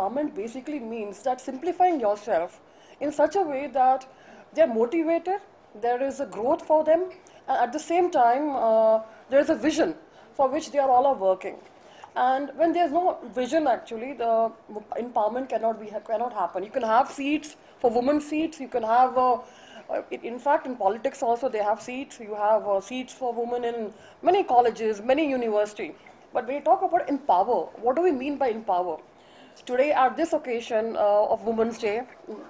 empowerment basically means that simplifying yourself in such a way that they're motivated, there is a growth for them, and at the same time, there is a vision for which they are all are working. And when there's no vision, actually, the empowerment cannot happen. You can have seats for women seats. You can have, in fact, in politics also they have seats. You have seats for women in many colleges, many universities. But when you talk about empower, what do we mean by empower? Today, at this occasion of Women's Day,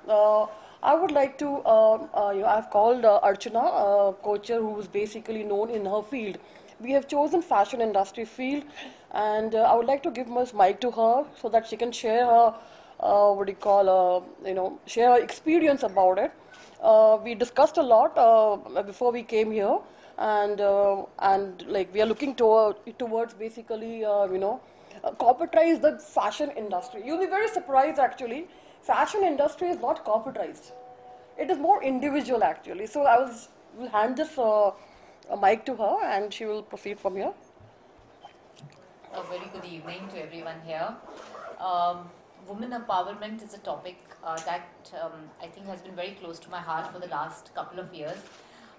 I would like to, I've called Archana, a coacher who is basically known in her field. We have chosen fashion industry field, and I would like to give this mic to her so that she can share her, share her experience about it. We discussed a lot before we came here, and like we are looking towards basically, corporatize the fashion industry. You'll be very surprised actually. Fashion industry is not corporatized. It is more individual actually. So will hand this a mic to her and she will proceed from here. A very good evening to everyone here. Women empowerment is a topic that I think has been very close to my heart for the last couple of years.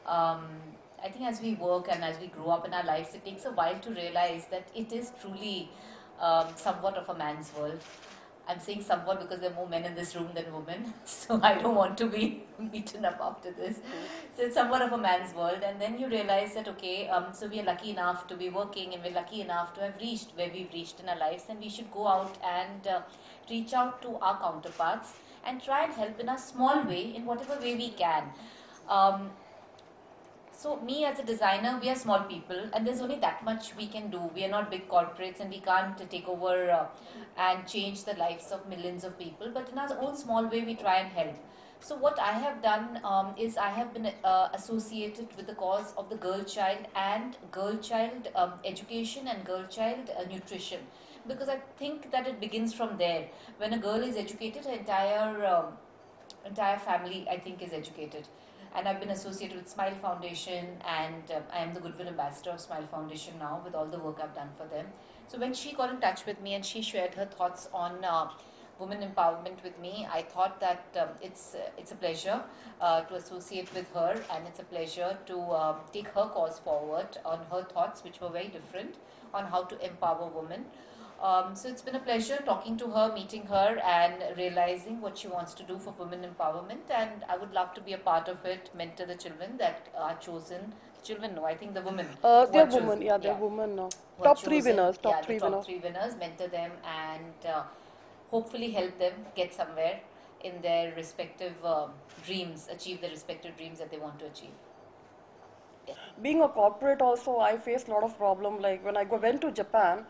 I think as we work and as we grow up in our lives, it takes a while to realize that it is truly somewhat of a man's world. I'm saying somewhat because there are more men in this room than women, so I don't want to be beaten up after this. So it's somewhat of a man's world, and then you realize that, okay, so we are lucky enough to be working, and we're lucky enough to have reached where we've reached in our lives, and we should go out and reach out to our counterparts and try and help in a small way, in whatever way we can. So me as a designer, we are small people and there's only that much we can do. We are not big corporates and we can't take over and change the lives of millions of people. But in our own small way, we try and help. So what I have done is I have been associated with the cause of the girl child and girl child education and girl child nutrition. Because I think that it begins from there. When a girl is educated, her entire family, I think, is educated. And I've been associated with Smile Foundation, and I am the Goodwill Ambassador of Smile Foundation now with all the work I've done for them. So when she got in touch with me and she shared her thoughts on women empowerment with me, I thought that it's a pleasure to associate with her, and it's a pleasure to take her cause forward on her thoughts, which were very different, on how to empower women. So it's been a pleasure talking to her, meeting her, and realizing what she wants to do for women empowerment. And I would love to be a part of it, mentor the children that are chosen. Children, no, I think the women. They're women, yeah, they're women now. Top three winners, top three winners, mentor them, and hopefully help them get somewhere in their respective dreams, achieve their respective dreams that they want to achieve. Yeah. Being a corporate also, I faced a lot of problem. Like when I went to Japan,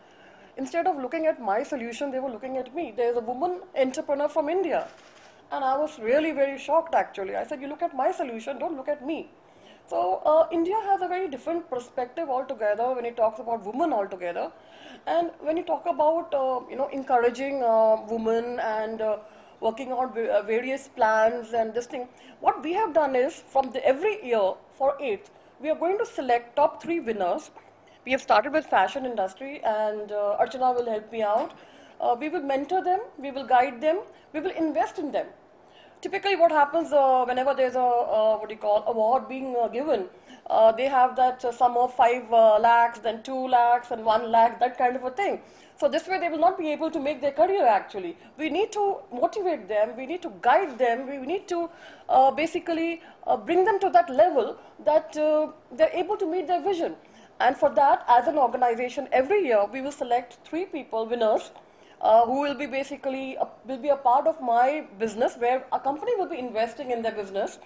instead of looking at my solution, they were looking at me. There's a woman entrepreneur from India. And I was really very shocked actually. I said, you look at my solution, don't look at me. So India has a very different perspective altogether when it talks about women altogether. And when you talk about, encouraging women and working on various plans and this thing, what we have done is from every year for 8th, we are going to select top 3 winners. We have started with fashion industry, and Archana will help me out. We will mentor them, we will guide them, we will invest in them. Typically what happens whenever there's a, award being given, they have that sum of 5 lakhs, then 2 lakhs and 1 lakh, that kind of a thing. So this way they will not be able to make their career actually. We need to motivate them, we need to guide them, we need to basically bring them to that level that they're able to meet their vision. And for that, as an organization, every year we will select 3 people, winners, who will be basically will be a part of my business, where a company will be investing in their business.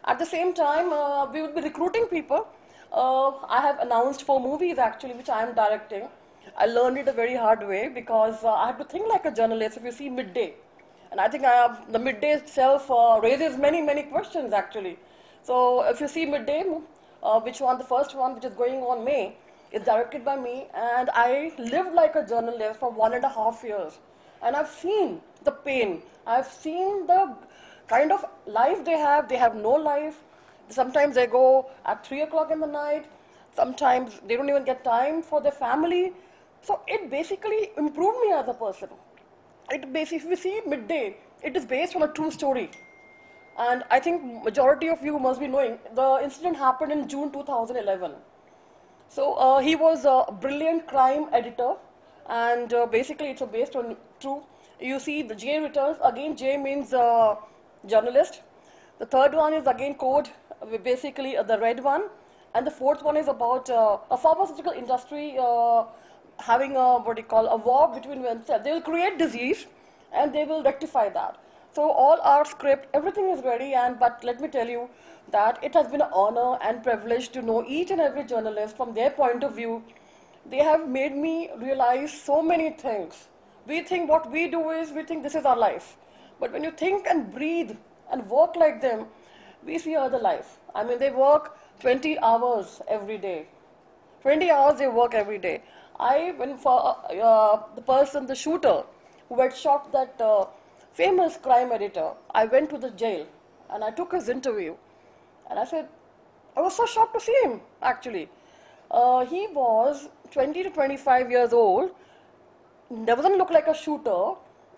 At the same time, we will be recruiting people. I have announced 4 movies actually, which I am directing. I learned it a very hard way because I had to think like a journalist. If you see Midday, and I think the Midday itself raises many questions actually. So if you see Midday, the first one, which is going on May, is directed by me, and I lived like a journalist for 1.5 years. And I've seen the pain, I've seen the kind of life they have no life. Sometimes they go at 3 o'clock in the night, sometimes they don't even get time for their family. So it basically improved me as a person. It basically, if we see Midday, it is based on a true story. And I think majority of you must be knowing the incident happened in June 2011. So he was a brilliant crime editor, and basically it's based on true. You see the J returns again. J means journalist. The third one is again code, basically the red one, and the fourth one is about a pharmaceutical industry having a what do you call a war between themselves. They will create disease, and they will rectify that. So all our script, everything is ready, and but let me tell you that it has been an honor and privilege to know each and every journalist from their point of view. They have made me realize so many things. We think what we do is, we think this is our life. But when you think and breathe and work like them, we see other life. I mean, they work 20 hours every day. 20 hours they work every day. I went for the person, the shooter, who had shot that famous crime editor. I went to the jail and I took his interview. And I said, I was so shocked to see him, actually. He was 20 to 25 years old, doesn't look like a shooter,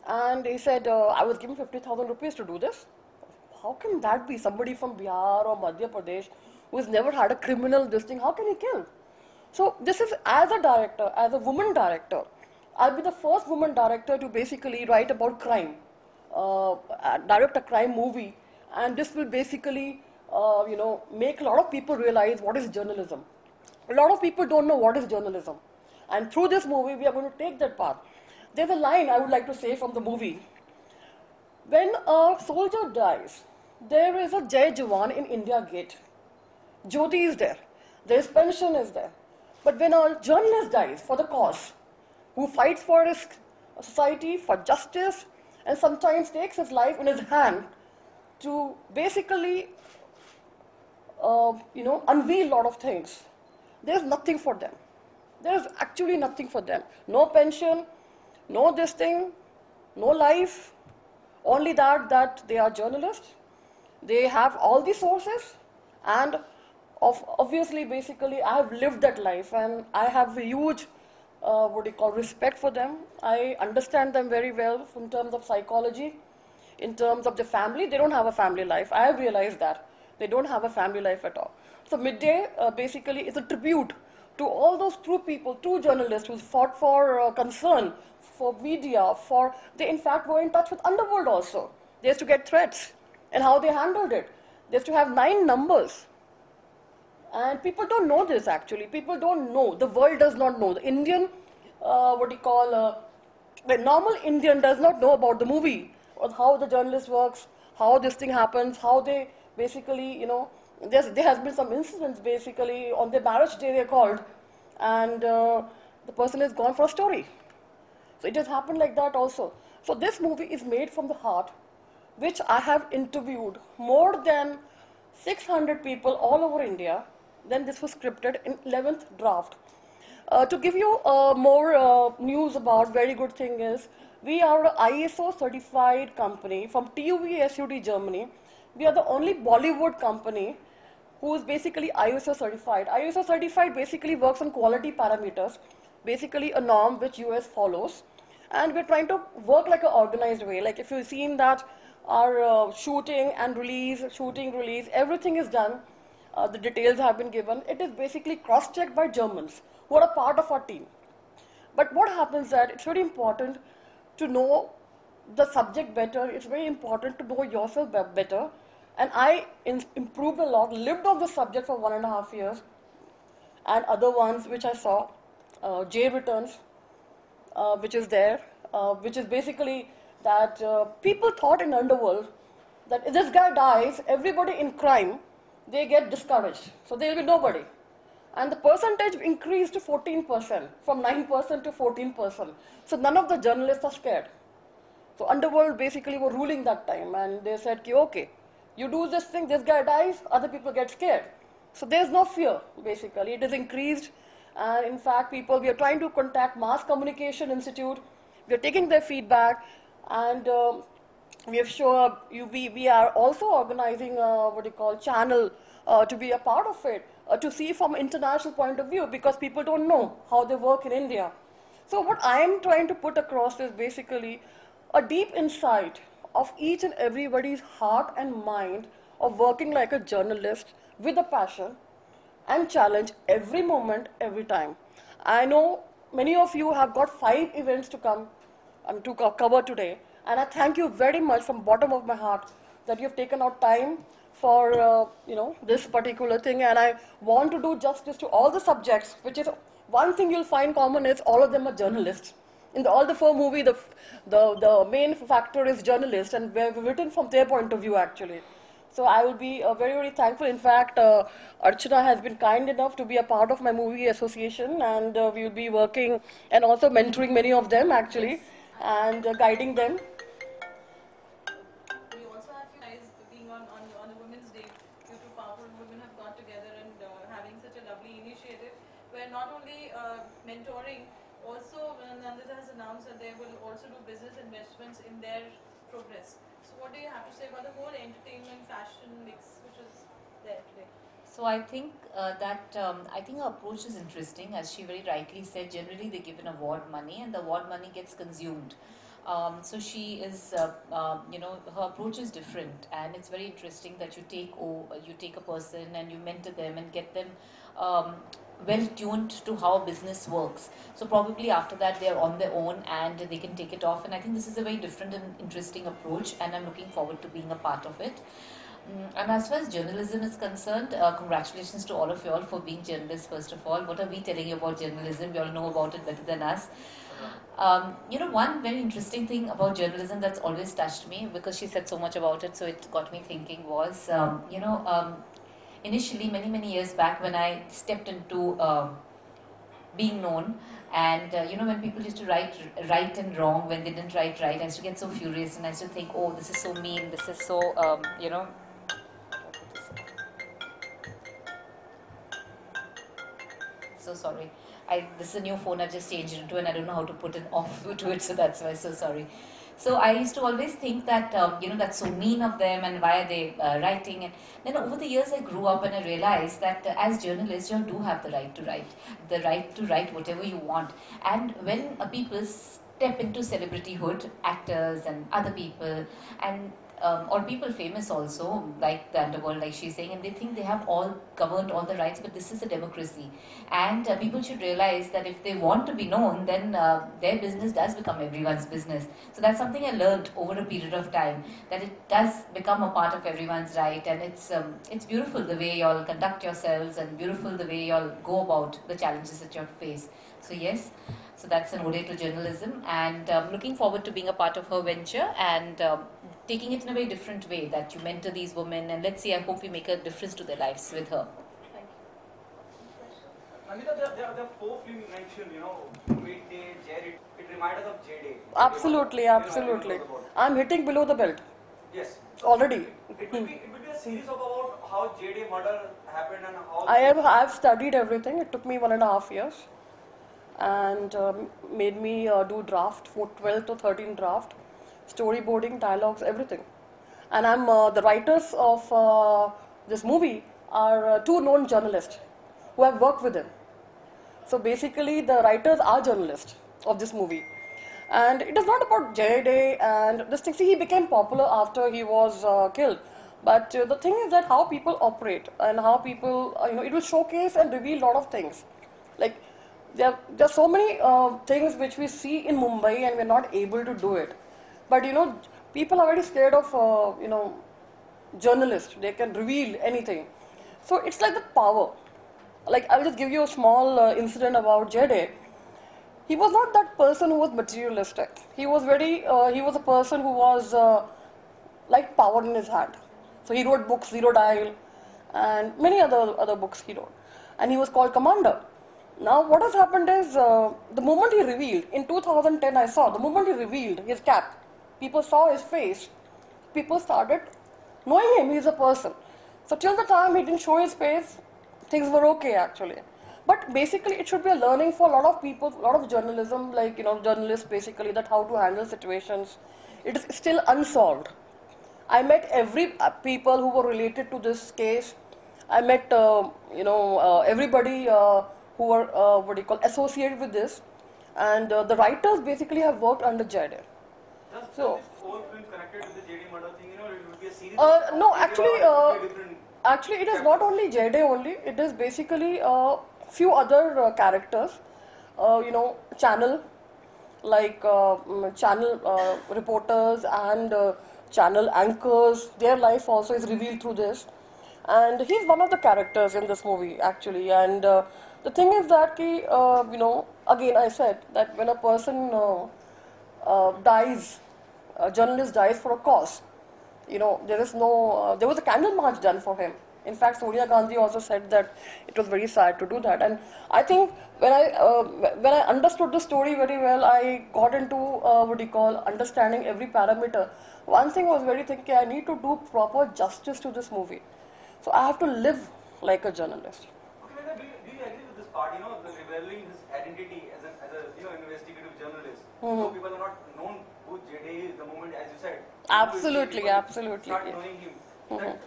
and he said, I was given 50,000 rupees to do this. How can that be? Somebody from Bihar or Madhya Pradesh who has never had a criminal this thing, how can he kill? So this is, as a director, as a woman director, I'll be the first woman director to basically write about crime, direct a crime movie, and this will basically, make a lot of people realize what is journalism. A lot of people don't know what is journalism. And through this movie, we are going to take that path. There's a line I would like to say from the movie. When a soldier dies, there is a Jai Jawan in India Gate. Jyoti is there. There is pension is there. But when a journalist dies for the cause, who fights for his society, for justice, and sometimes takes his life in his hand to basically, unveil a lot of things, there's nothing for them. There's actually nothing for them. No pension, no this thing, no life. Only that they are journalists. They have all the sources, and obviously, basically, I have lived that life, and I have a huge, respect for them. I understand them very well in terms of psychology, in terms of the family. They don't have a family life. I have realized that. They don't have a family life at all. So Midday basically is a tribute to all those true people, true journalists who fought for concern, for media, they in fact were in touch with underworld also. They used to get threats and how they handled it. They used to have 9 numbers. And people don't know this actually. People don't know. The world does not know. The Indian, the normal Indian does not know about the movie, or how the journalist works, how this thing happens, how they basically, there has been some incidents basically on their marriage day they're called, and the person is gone for a story. So it has happened like that also. So this movie is made from the heart, which I have interviewed more than 600 people all over India. Then this was scripted in 11th draft. To give you more news about, very good thing is, we are an ISO certified company from TUV SUD Germany. We are the only Bollywood company who is basically ISO certified. ISO certified basically works on quality parameters, basically a norm which US follows. And we're trying to work like an organized way. Like if you've seen that our shooting, release, everything is done. The details have been given. It is basically cross-checked by Germans who are a part of our team. But what happens that it's very important to know the subject better. It's very important to know yourself better. And I improved a lot, lived on the subject for 1.5 years. And other ones which I saw, J Returns, which is there, which is basically that people thought in underworld that if this guy dies, everybody in crime, they get discouraged. So there will be nobody. And the percentage increased to 14%, from 9% to 14%. So none of the journalists are scared. So underworld basically were ruling that time, and they said, okay, you do this thing, this guy dies, other people get scared. So there's no fear, basically. It is increased. And in fact, we are trying to contact Mass Communication Institute. We are taking their feedback, and we have shown, we are also organizing channel to be a part of it, to see from an international point of view, because people don't know how they work in India. So what I am trying to put across is basically a deep insight of each and everybody's heart and mind of working like a journalist with a passion and challenge every moment, every time. I know many of you have got 5 events to come to cover today, and I thank you very much from bottom of my heart that you've taken out time for this particular thing. And I want to do justice to all the subjects, which is one thing you'll find common is all of them are journalists. In all the 4 movies, the main factor is journalist, and we're written from their point of view actually. So I will be very, very thankful. In fact, Archana has been kind enough to be a part of my movie association, and we will be working and also mentoring many of them actually, and guiding them. We also have you guys being on the Women's Day. You two powerful women have got together and having such a lovely initiative where not only mentoring, also Nandita has announced that they will also do business investments in their progress. So what do you have to say about the whole entertainment fashion mix which is there today? So I think I think her approach is interesting. As she very rightly said, generally they give an award money, and the award money gets consumed. So she is, her approach is different, and it's very interesting that you take a person and you mentor them and get them well tuned to how business works. So probably after that they are on their own and they can take it off. And I think this is a very different and interesting approach, and I'm looking forward to being a part of it. And as far as journalism is concerned, congratulations to all of you all for being journalists, first of all. What are we telling you about journalism? You all know about it better than us. One very interesting thing about journalism that's always touched me, because she said so much about it, so it got me thinking, was, initially, many years back, when I stepped into being known, and when people used to write right and wrong, when they didn't write right, I used to get so furious, and I used to think, oh, this is so mean, this is so, so sorry. This is a new phone I've just changed into, and I don't know how to put an off to it, so that's why. So sorry. So I used to always think that that's so mean of them, and why are they writing? And then over the years I grew up and I realized that as journalists you do have the right to write whatever you want. And when people step into celebrityhood, actors and other people, and or people famous also, like the underworld, like she's saying, and they think they have all covered all the rights, but this is a democracy, and people should realize that if they want to be known, then their business does become everyone's business. So that's something I learned over a period of time, that it does become a part of everyone's right, and it's beautiful the way you all conduct yourselves, and beautiful the way you all go about the challenges that you have to face. So yes, so that's an ode to journalism, and looking forward to being a part of her venture, and taking it in a very different way, that you mentor these women, and let's see, I hope we make a difference to their lives with her. Thank you. Nandita, there are 4 films you mentioned, Great Day, Jared, it reminded us of J-Day. Absolutely, absolutely. I'm hitting below the belt. Yes. Already. It will be a series of about how J-Day murder happened and how... I've studied everything. It took me 1.5 years, and made me do draft, 12 to 13 draft, storyboarding, dialogues, everything. And I'm the writers of this movie are 2 known journalists who have worked with him. So basically the writers are journalists of this movie. And it is not about J-Day and this thing. See, he became popular after he was killed. But the thing is that how people operate and how people, it will showcase and reveal a lot of things. Like there are so many things which we see in Mumbai and we're not able to do it. But people are very scared of journalists. They can reveal anything. So it's like the power. Like I'll just give you a small incident about J-Day. He was not that person who was materialistic. He was he was a person who was like power in his hand. So he wrote books, Zero Dial, and many other books he wrote. And he was called Commander. Now what has happened is, the moment he revealed, in 2010 I saw, the moment he revealed his cap, people saw his face, people started knowing him, he's a person. So till the time he didn't show his face, things were okay actually. But basically it should be a learning for a lot of people, a lot of journalism, like journalists basically, that how to handle situations. It is still unsolved. I met every people who were related to this case. I met everybody who were associated with this, and the writers basically have worked under J-Day. Just So, this whole film connected with the JD murder thing, you know, it would be a series. no, of actually, it would be a different actually, it is not only JD only. It is basically a few other characters. Channel, like channel reporters and channel anchors. Their life also is revealed through this, and he's one of the characters in this movie actually. And the thing is that again I said that when a person dies, a journalist dies for a cause. There was a candle march done for him. In fact, Sonia Gandhi also said that it was very sad to do that. And I think when I understood the story very well, I got into understanding every parameter. One thing was very thinking, I need to do proper justice to this movie. So I have to live like a journalist. Okay, Vedha, do you agree with this part? You know, the revealing his identity as a investigative journalist. So people are not known who JD is the moment, as you said. Absolutely, people absolutely. Start knowing him.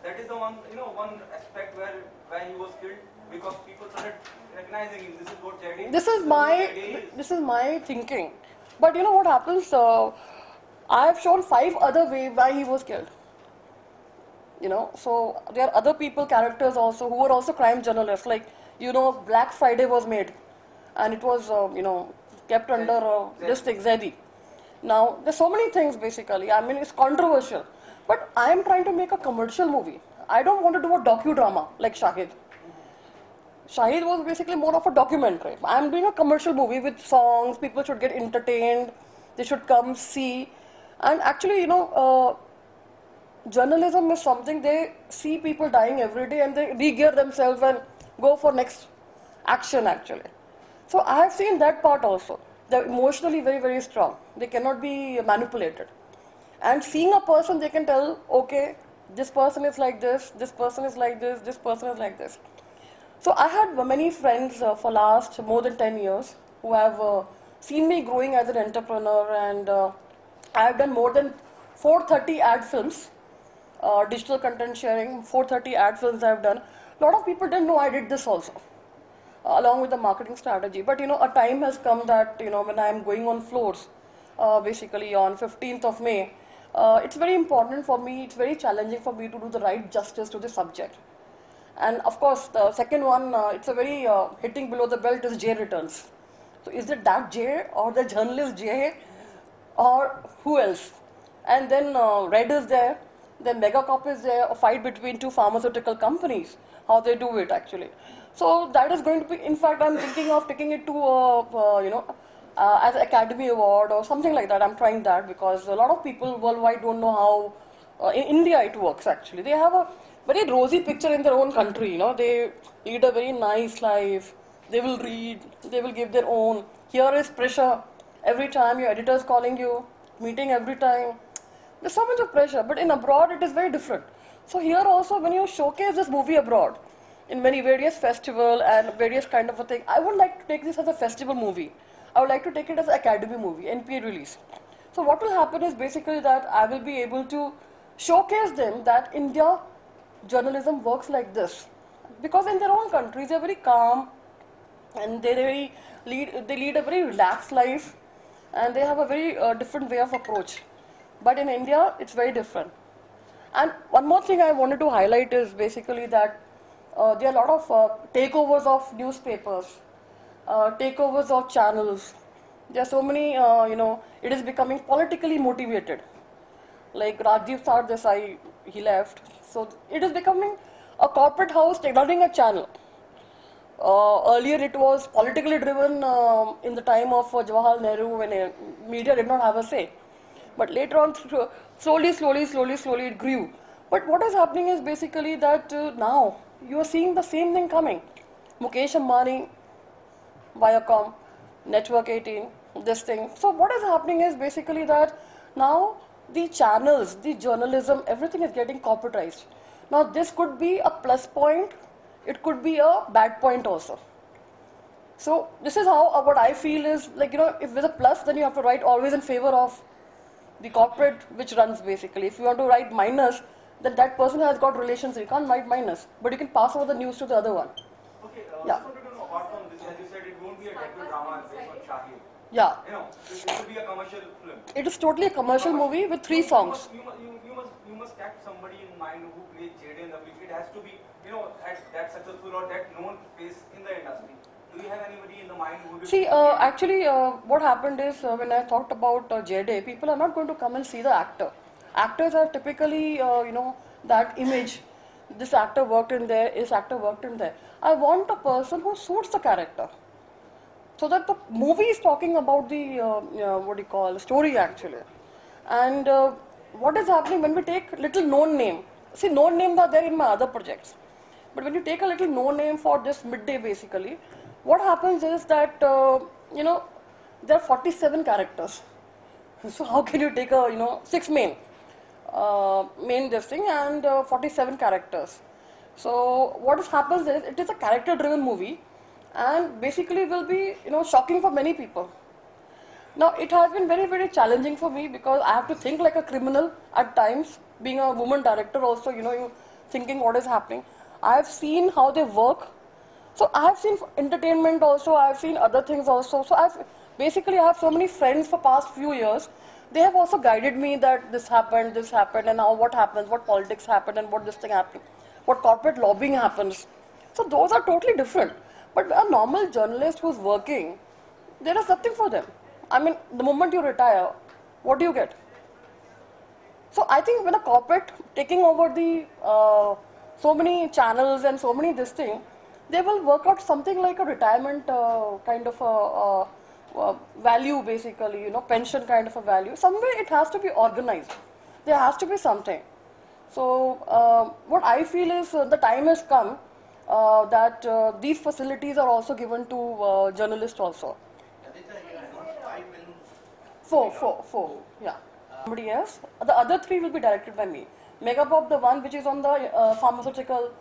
That is the one aspect where he was killed, because people started recognizing him. This is what JD. This is my thinking. But you know what happens? I have shown 5 other ways why he was killed. So there are other characters also, who were also crime journalists. Like, Black Friday was made, and it was, kept under this thing, Zaidi. Now, there's so many things basically. I mean, it's controversial. But I am trying to make a commercial movie. I don't want to do a docudrama like Shahid. Shahid was basically more of a documentary. I am doing a commercial movie with songs. People should get entertained. They should come see. And actually, journalism is something, they see people dying every day and they re-gear themselves and go for next action actually. So I have seen that part also. They're emotionally very, very strong. They cannot be manipulated. And seeing a person, they can tell, okay, this person is like this person is like this person is like this. So I had many friends for last more than 10 years who have seen me growing as an entrepreneur, and I have done more than 430 ad films, digital content sharing, 430 ad films I have done. A lot of people didn't know I did this also, along with the marketing strategy. But a time has come that when I am going on floors, basically on 15th of May, it's very important for me, it's very challenging for me to do the right justice to the subject. And of course, the second one, it's a very hitting below the belt, is J returns. So is it that J or the journalist J or who else? And then Red is there, then Megacorp is there, a fight between 2 pharmaceutical companies, how they do it actually. So that is going to be, in fact, I'm thinking of taking it to, as an Academy Award or something like that. I'm trying that because a lot of people worldwide don't know how, in India it works actually. They have a very rosy picture in their own country, they lead a very nice life, they will read, they will give their own. Here is pressure, every time your editor is calling you, meeting every time. There's so much of pressure, but in abroad it is very different. So here also, when you showcase this movie abroad, in many various festival and various kind of a thing, I would like to take this as a festival movie. I would like to take it as an academy movie, NPA release. So what will happen is basically that I will be able to showcase them that India journalism works like this. Because in their own countries, they're very calm and they lead a very relaxed life, and they have a very different way of approach. But in India, it's very different. And one more thing I wanted to highlight is basically that there are a lot of takeovers of newspapers, takeovers of channels. There are so many, it is becoming politically motivated. Like Rajiv Sardesai, he left. So it is becoming a corporate house running a channel. Earlier it was politically driven in the time of Jawaharlal Nehru, when media did not have a say. But later on, slowly it grew. But what is happening is basically that now you are seeing the same thing coming. Mukesh Ambani, Viacom, Network 18, this thing. So what is happening is basically that now the channels, the journalism, everything is getting corporatized. Now this could be a plus point, it could be a bad point also. So this is how what I feel is, like, if there's a plus, then you have to write always in favor of the corporate which runs basically. If you want to write minus, then that person has got relations, so you can't write minus. But you can pass over the news to the other one. Okay, Yeah. just wanted to know, apart from this, as you said, it won't be a docudrama based on Shahid. Yeah. You know, it should be a commercial film. It is totally a commercial movie with 3 songs. You must catch somebody in mind who plays Jade in the film. It has to be, you know, that successful or that known face in the industry. Do you have anybody in the mind who will? See, actually, what happened is when I talked about JD, people are not going to come and see the actor. Actors are typically, that image. This actor worked in there, this actor worked in there. I want a person who suits the character. So that the movie is talking about the, what do you call, story actually. And what is happening when we take little known name? See, known names are there in my other projects. But when you take a little known name for this midday basically, what happens is that, there are 47 characters. So how can you take a, 6 main this thing and 47 characters. So what happens is, it is a character driven movie and basically will be, shocking for many people. Now it has been very, very challenging for me because I have to think like a criminal at times, being a woman director also, you thinking what is happening. I have seen how they work. So I have seen entertainment also, I have seen other things also. So I have so many friends for past few years. They have also guided me that this happened, and now what happens, what politics happen, and what this thing happened, what corporate lobbying happens. So those are totally different. But a normal journalist who's working, there is nothing for them. I mean, the moment you retire, what do you get? So I think when a corporate taking over the so many channels and so many this thing, they will work out something like a retirement kind of a value basically, pension kind of a value. Somewhere it has to be organized. There has to be something. So what I feel is the time has come that these facilities are also given to journalists also. Four, yeah. Somebody else. The other 3 will be directed by me. Megapop, the one which is on the pharmaceutical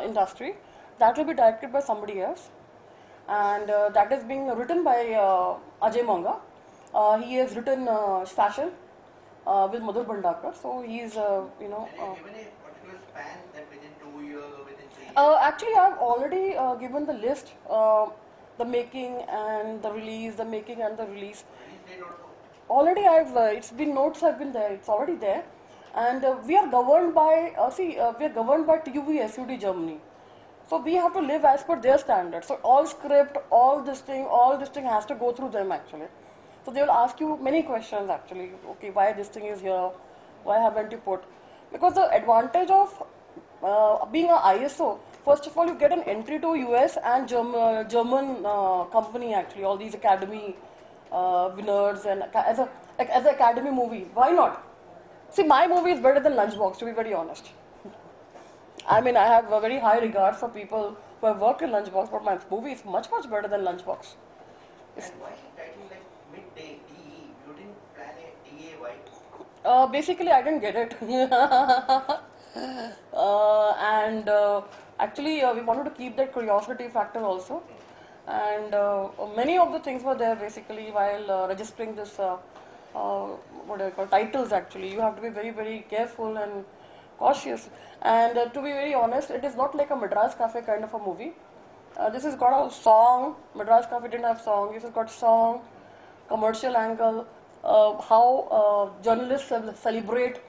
industry, that will be directed by somebody else. And that is being written by Ajay Monga. He has written fashion with Madhur Bhandakar. So he is, Are you given a particular span that within 2 years or within 3 years? Actually, I have already given the list, the making and the release, the making and the release. Release date also? Already it's been, notes have been there, it's already there. And we are governed by, we are governed by TUV SUD Germany. So we have to live as per their standards. So all script, all this thing has to go through them actually. So they will ask you many questions actually. Okay, why this thing is here? Why haven't you put? Because the advantage of being an ISO, first of all, you get an entry to US and German company actually. All these academy winners and as an academy movie. Why not? See, my movie is better than Lunchbox, to be very honest. I mean, I have a very high regard for people who have worked in Lunchbox, but my movie is much, much better than Lunchbox. And why title like Midday TE? You didn't plan a TA, why? Basically, I didn't get it. And actually, we wanted to keep that curiosity factor also. And many of the things were there basically while registering this, what do I call, titles actually. You have to be very, very careful and cautious. And to be very honest, it is not like a Madras Cafe kind of a movie. This has got a song. Madras Cafe didn't have song. This has got song, commercial angle, how journalists celebrate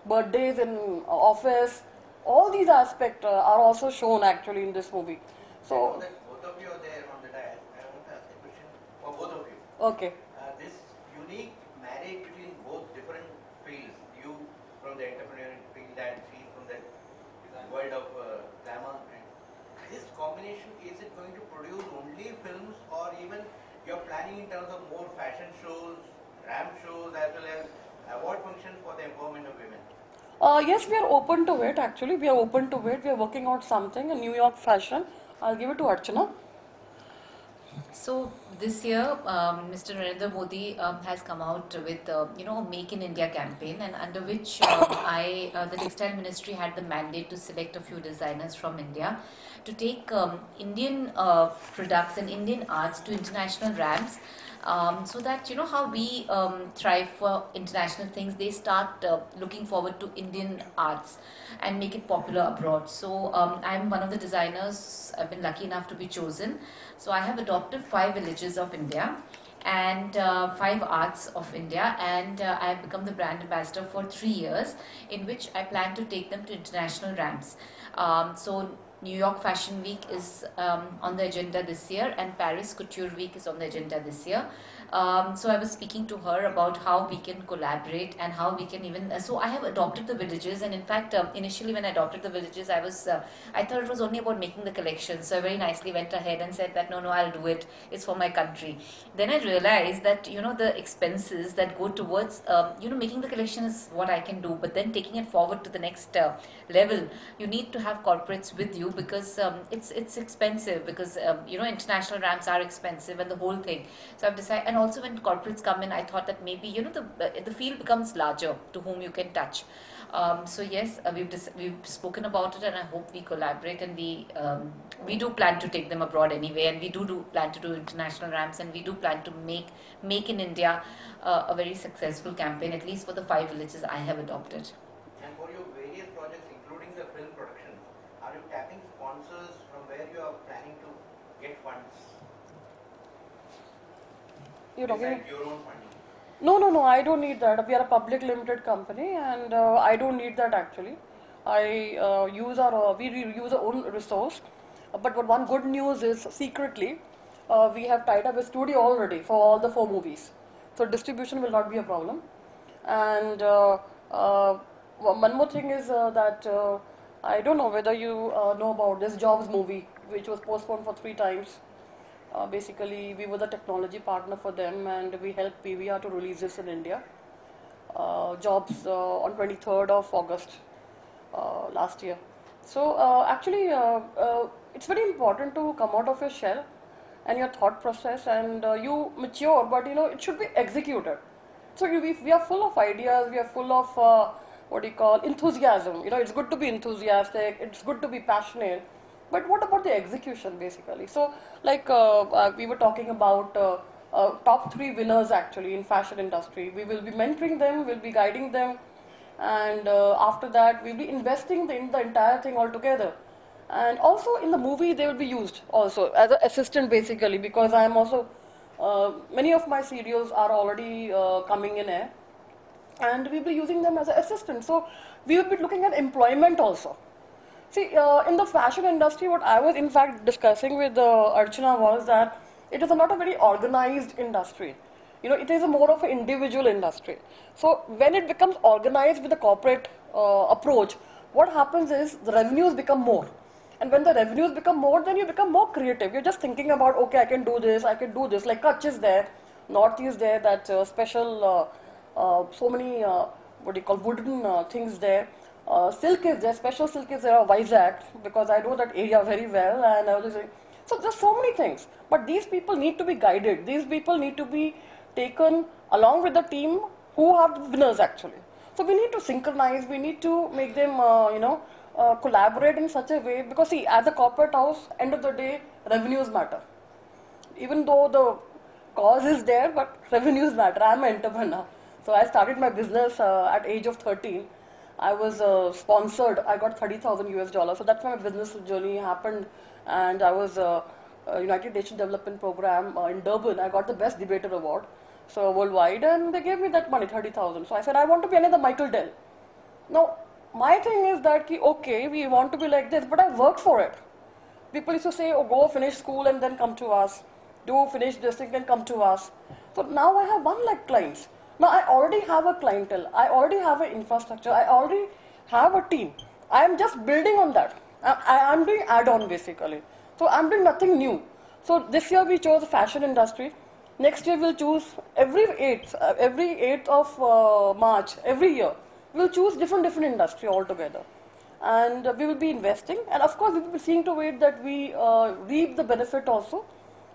birthdays in office. All these aspects are also shown actually in this movie. So that both of you are there on the diet. I want to ask a question for both of you. okay. This unique marriage between both different fields, you from the entrepreneurial field and she from the world of glamour, and this combination, is it going to produce only films or even you're planning in terms of more fashion shows, ramp shows as well as award function for the empowerment of women? Yes, we are open to it actually. We are open to it. We are working out something, a New York fashion. I'll give it to Archana. So this year, Mr. Narendra Modi has come out with a Make in India campaign, and under which the Textile Ministry had the mandate to select a few designers from India to take Indian products and Indian arts to international ramps. So that how we thrive for international things, they start looking forward to Indian arts and make it popular abroad. So I'm one of the designers. I've been lucky enough to be chosen. So I have adopted adopted 5 villages of India and 5 arts of India, and I have become the brand ambassador for 3 years, in which I plan to take them to international ramps. So New York Fashion Week is on the agenda this year, and Paris Couture Week is on the agenda this year. So I was speaking to her about how we can collaborate and how we can even. So I have adopted the villages, and in fact, initially when I adopted the villages, I thought it was only about making the collection. So I very nicely went ahead and said that no, I'll do it. It's for my country. Then I realized that the expenses that go towards making the collection is what I can do, but then taking it forward to the next level, you need to have corporates with you, because it's expensive, because international ramps are expensive and the whole thing. So I've decided, and also when corporates come in, I thought that maybe the field becomes larger to whom you can touch. So yes, we've spoken about it, and I hope we collaborate, and we do plan to take them abroad anyway, and we do plan to do international ramps, and we do plan to make in India a very successful campaign, at least for the 5 villages I have adopted. And for your various projects, including the film production, are you tapping sponsors from where you are planning to get funds? You're talking. Besides your own funding? No, I don't need that. We are a public limited company, and I don't need that actually. We use our own resource. But one good news is, secretly, we have tied up a studio already for all the 4 movies. So distribution will not be a problem. And one more thing is that I don't know whether you know about this Jobs movie, which was postponed for 3 times. Basically, we were the technology partner for them, and we helped PVR to release this in India. Jobs on 23rd of August last year. So actually, it's very important to come out of your shell and your thought process, and you mature, but it should be executed. So we are full of ideas, we are full of enthusiasm. It's good to be enthusiastic, it's good to be passionate. But what about the execution, basically? So, like we were talking about top 3 winners actually in fashion industry. We will be mentoring them, we'll be guiding them, and after that we'll be investing in the entire thing altogether. And also in the movie they will be used also as an assistant, basically, because I am also many of my CDOs are already coming in air, and we'll be using them as an assistant. So we will be looking at employment also. See, in the fashion industry, what I was in fact discussing with Archana was that it is not a very organized industry. It is more of an individual industry. So when it becomes organized with a corporate approach, what happens is the revenues become more. And when the revenues become more, then you become more creative. You're just thinking about, okay, I can do this. Like Kutch is there, North is there, that special, so many, wooden things there. Silk is there, special silk is there, Vizag, because I know that area very well, and I was saying, so there's so many things. But these people need to be guided. These people need to be taken along with the team who are the winners actually. So we need to synchronize, we need to make them, collaborate in such a way, because see, as a corporate house, end of the day, revenues matter. Even though the cause is there, but revenues matter. I'm an entrepreneur. So I started my business at age of 13. I was sponsored. I got $30,000 US. So that's why my business journey happened. And I was United Nations Development Program in Durban. I got the Best Debater Award, so worldwide, and they gave me that money, 30,000. So I said, I want to be another Michael Dell. Now, my thing is that, okay, we want to be like this, but I worked for it. People used to say, oh, go finish school and then come to us. Do finish this thing and come to us. So now I have 1 lakh clients. Now I already have a clientele. I already have an infrastructure. I already have a team. I am just building on that. I am doing add-on basically. So I am doing nothing new. So this year we chose the fashion industry. Next year we'll choose every 8th of March, every year. We'll choose different industry altogether. And we will be investing. And of course we will be seeing to it that we reap the benefit also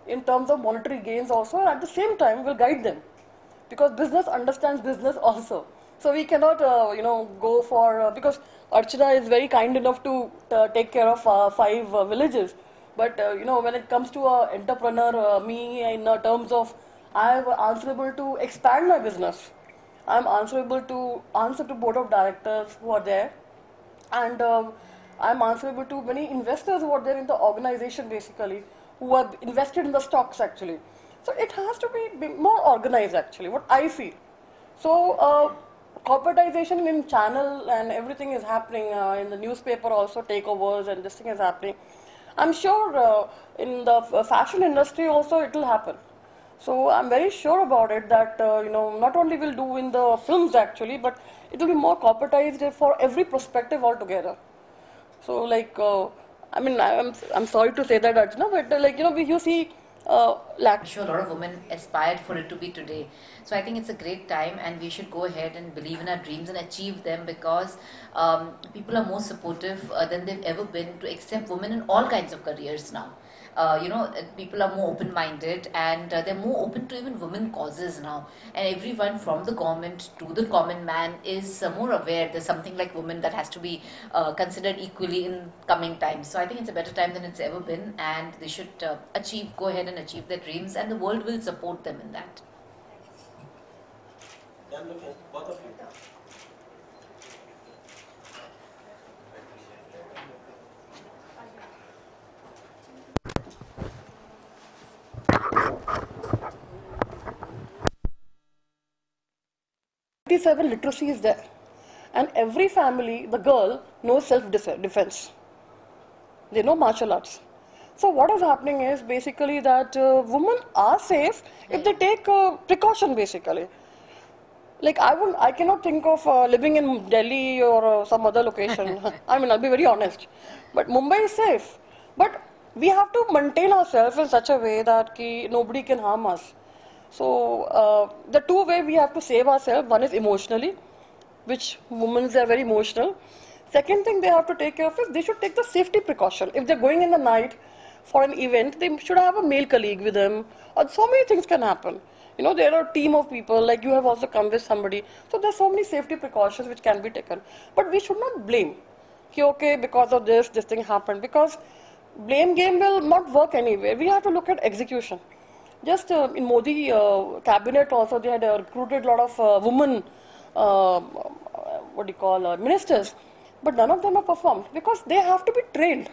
in terms of monetary gains also. And at the same time we'll guide them. Because business understands business also. So we cannot, go for, because Archana is very kind enough to take care of 5 villages. But, when it comes to an entrepreneur, me in terms of, I am answerable to expand my business. I am answerable to answer to board of directors who are there. And I am answerable to many investors who are there in the organization basically, who have invested in the stocks actually. So it has to be more organized actually, what I feel. So corporatization in channel and everything is happening in the newspaper also, takeovers and this thing is happening. I'm sure in the fashion industry also it will happen. So I'm very sure about it that not only will do in the films actually, but it will be more corporatized for every perspective altogether. So like I mean I'm sorry to say that, Archana, but you see I'm sure a lot of women aspired for it to be today. So I think it's a great time, and we should go ahead and believe in our dreams and achieve them, because people are more supportive than they've ever been to accept women in all kinds of careers now. People are more open-minded, and they're more open to even women causes now. And everyone from the government to the common man is more aware there's something like women that has to be considered equally in coming times. So I think it's a better time than it's ever been, and they should go ahead and achieve their dreams, and the world will support them in that. Then look at both of you. Literacy is there, and every family, the girl knows self-defense. They know martial arts. So what is happening is basically that women are safe if they take precaution basically. Like I cannot think of living in Delhi or some other location. I mean, I'll be very honest. But Mumbai is safe. But we have to maintain ourselves in such a way that nobody can harm us. So the two ways we have to save ourselves, one is emotionally, which women are very emotional. Second thing they have to take care of is they should take the safety precaution. If they're going in the night for an event, they should have a male colleague with them. Or so many things can happen. There are a team of people, like you have also come with somebody. So there's so many safety precautions which can be taken. But we should not blame. Okay, because of this thing happened. Because blame game will not work anywhere. We have to look at execution. Just in Modi cabinet also, they had recruited a lot of women, ministers. But none of them have performed because they have to be trained.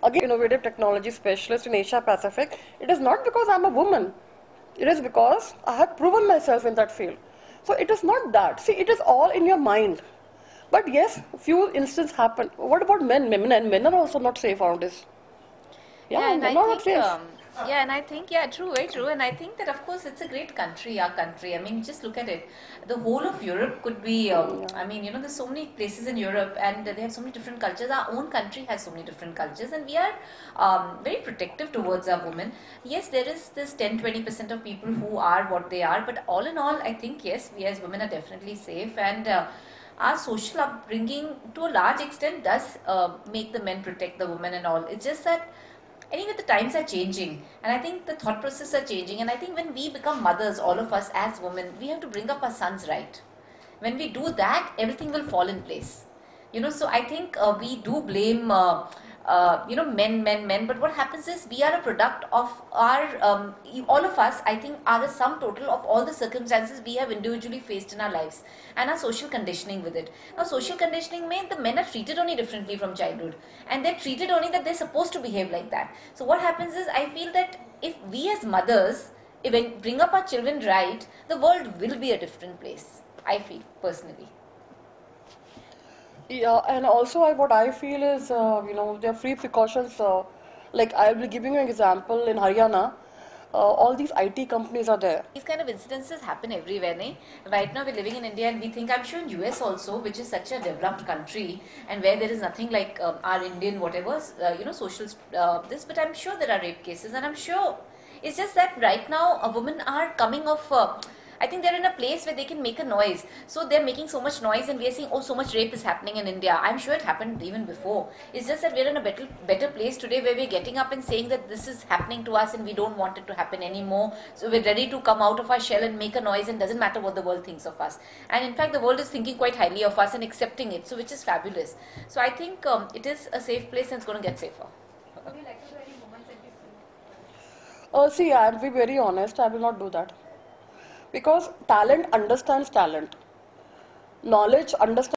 Again, innovative technology specialist in Asia Pacific. It is not because I'm a woman. It is because I have proven myself in that field. So it is not that. See, it is all in your mind. But yes, few instances happen. What about men? Men are also not safe around this. Yeah, and men I are not think, safe. true, very true. And I think that, of course, it's a great country, our country. I mean, just look at it. The whole of Europe could be, there's so many places in Europe, and they have so many different cultures. Our own country has so many different cultures, and we are very protective towards our women. Yes, there is this 10-20% of people who are what they are, but all in all, I think, yes, we as women are definitely safe, and our social upbringing, to a large extent, does make the men protect the women and all. It's just that anyway, the times are changing, and I think the thought process are changing, and I think when we become mothers, all of us as women, we have to bring up our sons right. When we do that, everything will fall in place. So I think we do blame men, but what happens is we are a product of our, all of us, I think, are a sum total of all the circumstances we have individually faced in our lives and our social conditioning with it. Now, social conditioning means the men are treated only differently from childhood, and they're treated only that they're supposed to behave like that. So what happens is, I feel that if we as mothers, bring up our children right, the world will be a different place, I feel, personally. Yeah, and also what I feel is, there are free precautions. Like I'll be giving you an example in Haryana. All these IT companies are there. These kind of incidences happen everywhere. Right now we're living in India, and we think, I'm sure in US also, which is such a developed country and where there is nothing like our Indian whatever, social this, but I'm sure there are rape cases, and I'm sure it's just that right now women are coming off. I think they're in a place where they can make a noise. So they're making so much noise, and we are seeing, oh, so much rape is happening in India. I'm sure it happened even before. It's just that we're in a better place today, where we're getting up and saying that this is happening to us and we don't want it to happen anymore. So we're ready to come out of our shell and make a noise, and doesn't matter what the world thinks of us. And in fact, the world is thinking quite highly of us and accepting it, so which is fabulous. So I think it is a safe place, and it's going to get safer. Would you like to do any women's See, I'll be very honest, I will not do that. Because talent understands talent. Knowledge understands